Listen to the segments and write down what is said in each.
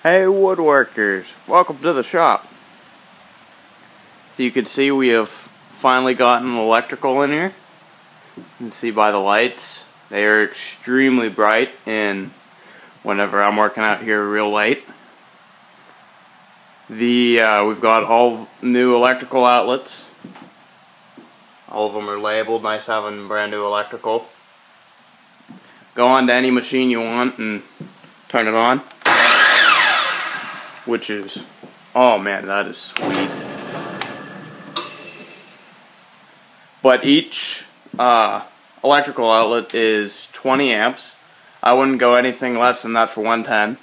Hey woodworkers, welcome to the shop. So you can see we have finally gotten electrical in here. You can see by the lights, they are extremely bright and whenever I'm working out here real late. We've got all new electrical outlets. All of them are labeled, nice having brand new electrical. Go on to any machine you want and turn it on. Which is, oh man, that is sweet. But each electrical outlet is 20 amps. I wouldn't go anything less than that for 110.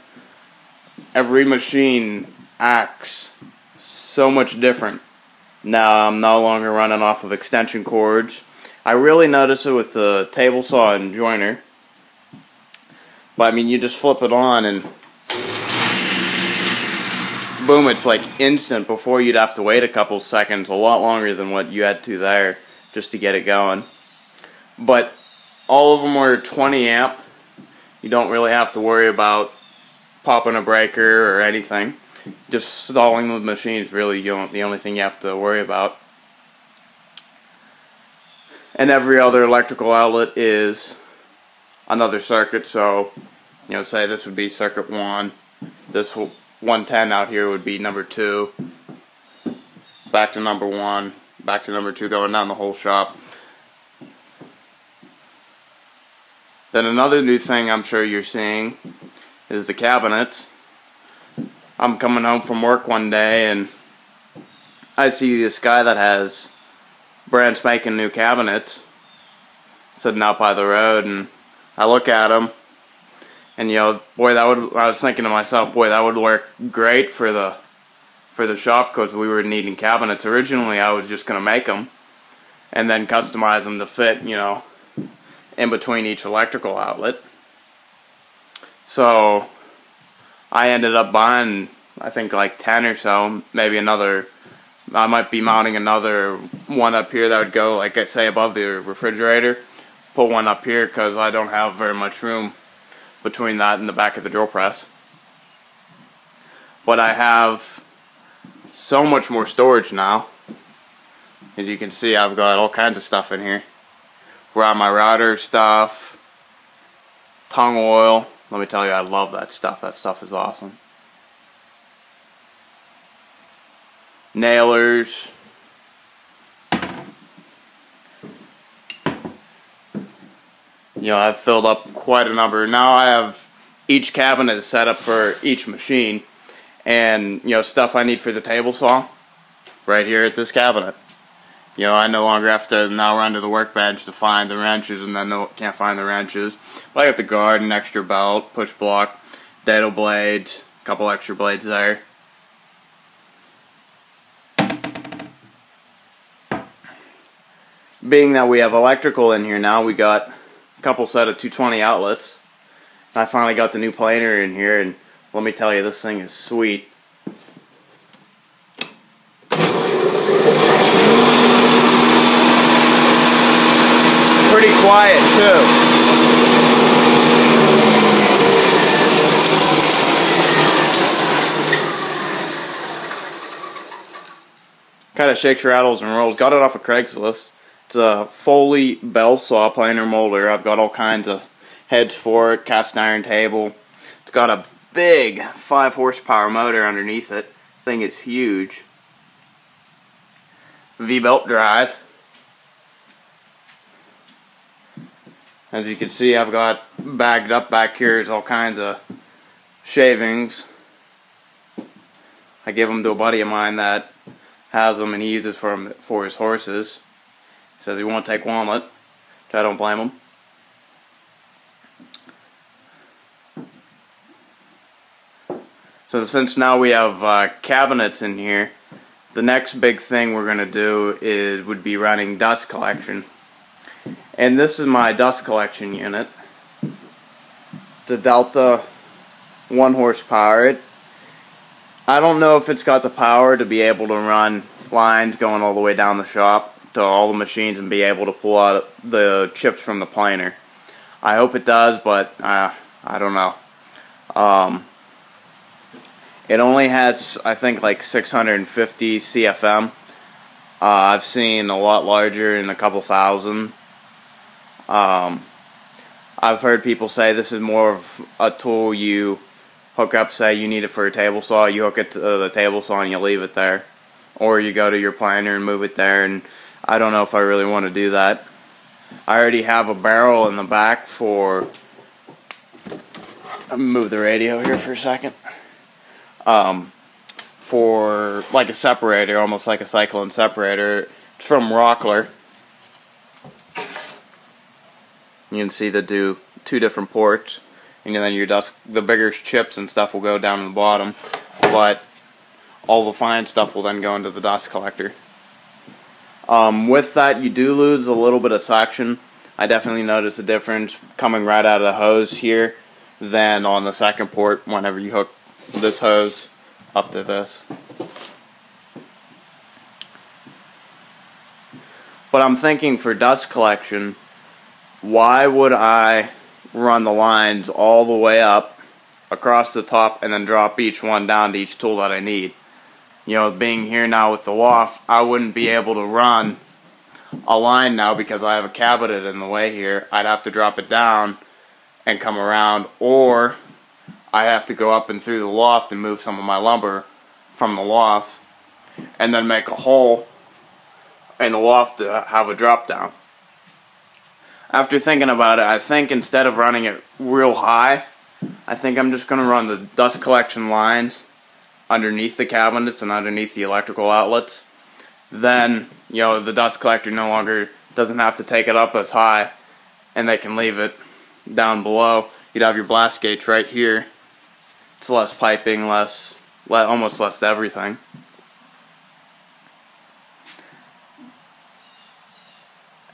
Every machine acts so much different. Now I'm no longer running off of extension cords. I really notice it with the table saw and joiner. But I mean, you just flip it on and boom, it's like instant. Before you'd have to wait a couple seconds, a lot longer than what you had to there just to get it going. But all of them are 20 amp. You don't really have to worry about popping a breaker or anything. Just stalling the machine is really the only thing you have to worry about. And every other electrical outlet is another circuit. So, you know, say this would be circuit 1. This 110 out here would be number 2, back to number 1, back to number 2, going down the whole shop. Then another new thing I'm sure you're seeing is the cabinets. I'm coming home from work one day and I see this guy that has brand spanking new cabinets sitting out by the road, and I look at him. And you know, boy, I was thinking to myself, boy, that would work great for the shop because we were needing cabinets. Originally, I was just gonna make them and then customize them to fit, you know, in between each electrical outlet. So I ended up buying, I think, like 10 or so, maybe another. I might be mounting another one up here that would go, like I say, above the refrigerator. Put one up here because I don't have very much room between that and the back of the drill press. But I have so much more storage now. As you can see, I've got all kinds of stuff in here. Got my router stuff, tongue oil. Let me tell you, I love that stuff. That stuff is awesome. Nailers. You know, I've filled up quite a number. Now I have each cabinet set up for each machine, and you know, stuff I need for the table saw right here at this cabinet. You know, I no longer have to now run to the workbench to find the wrenches, and then can't find the wrenches. But I got the guard, an extra belt, push block, dado blades, a couple extra blades there. Being that we have electrical in here now, we got couple set of 220 outlets. I finally got the new planer in here, and let me tell you, this thing is sweet. Pretty quiet too. Kind of shakes, rattles, and rolls. Got it off of Craigslist. It's a Foley bell saw planer molder. I've got all kinds of heads for it, cast iron table. It's got a big 5 horsepower motor underneath it. Thing is huge. V-belt drive. As you can see, I've got bagged up back here is all kinds of shavings. I give them to a buddy of mine that has them and he uses for his horses. He says he won't take walnut, which I don't blame him. So since now we have cabinets in here, the next big thing we're going to do would be running dust collection. And this is my dust collection unit. The Delta 1 horsepower. I don't know if it's got the power to be able to run lines going all the way down the shop to all the machines and be able to pull out the chips from the planer. I hope it does, but I don't know. It only has, I think, like 650 CFM. I've seen a lot larger in a couple thousand. I've heard people say this is more of a tool you hook up, say you need it for a table saw, you hook it to the table saw and you leave it there. Or you go to your planer and move it there, and I don't know if I really want to do that. I already have a barrel in the back for... Let me move the radio here for a second. For like a separator, almost like a cyclone separator. It's from Rockler. You can see they do two different ports, and then your the bigger chips and stuff will go down to the bottom, but all the fine stuff will then go into the dust collector. With that, you do lose a little bit of suction. I definitely notice a difference coming right out of the hose here than on the second port whenever you hook this hose up to this. But I'm thinking for dust collection, why would I run the lines all the way up across the top and then drop each one down to each tool that I need? You know, being here now with the loft, I wouldn't be able to run a line now because I have a cabinet in the way here. I'd have to drop it down and come around, or I have to go up and through the loft and move some of my lumber from the loft and then make a hole in the loft to have a drop down. After thinking about it, I think instead of running it real high, I think I'm just going to run the dust collection lines underneath the cabinets and underneath the electrical outlets. Then, you know, the dust collector no longer doesn't have to take it up as high, and they can leave it down below. You'd have your blast gates right here. It's less piping, almost less everything.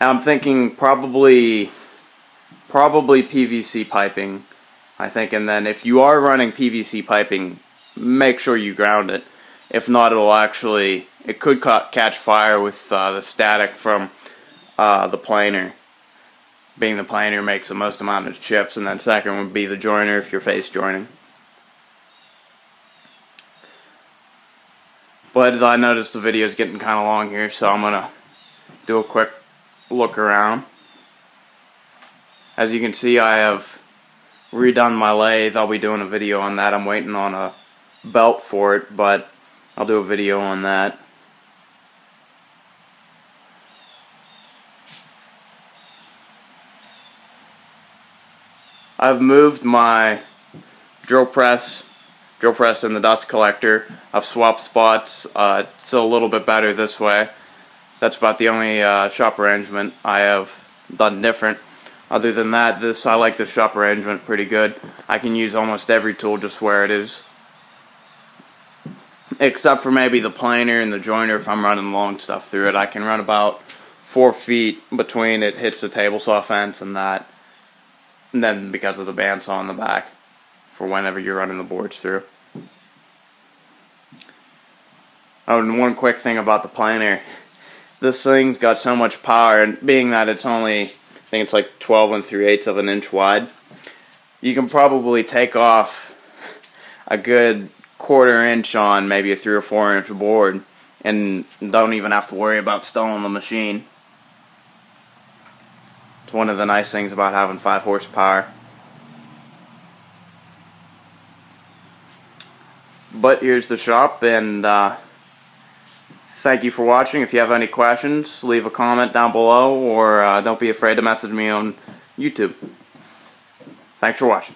I'm thinking probably PVC piping, I think, and then if you are running PVC piping, make sure you ground it. If not, it could catch fire with the static from the planer. Being the planer makes the most amount of chips, and then second would be the joiner if you're face joining. But I noticed the video is getting kind of long here, so I'm gonna do a quick look around. As you can see, I have redone my lathe. I'll be doing a video on that. I'm waiting on a belt for it, but I'll do a video on that. I've moved my drill press in the dust collector. I've swapped spots. It's a little bit better this way. That's about the only shop arrangement I have done different. Other than that, I like this shop arrangement pretty good. I can use almost every tool just where it is, except for maybe the planer and the joiner. If I'm running long stuff through it, I can run about 4 feet between it hits the table saw fence and that, and then because of the bandsaw in the back for whenever you're running the boards through. Oh, and one quick thing about the planer. This thing's got so much power, and being that it's only, I think it's like 12 3/8 of an inch wide, you can probably take off a good 1/4 inch on maybe a 3 or 4 inch board and don't even have to worry about stalling the machine. It's one of the nice things about having 5 horsepower. But here's the shop, and thank you for watching. If you have any questions, leave a comment down below, or don't be afraid to message me on YouTube. Thanks for watching.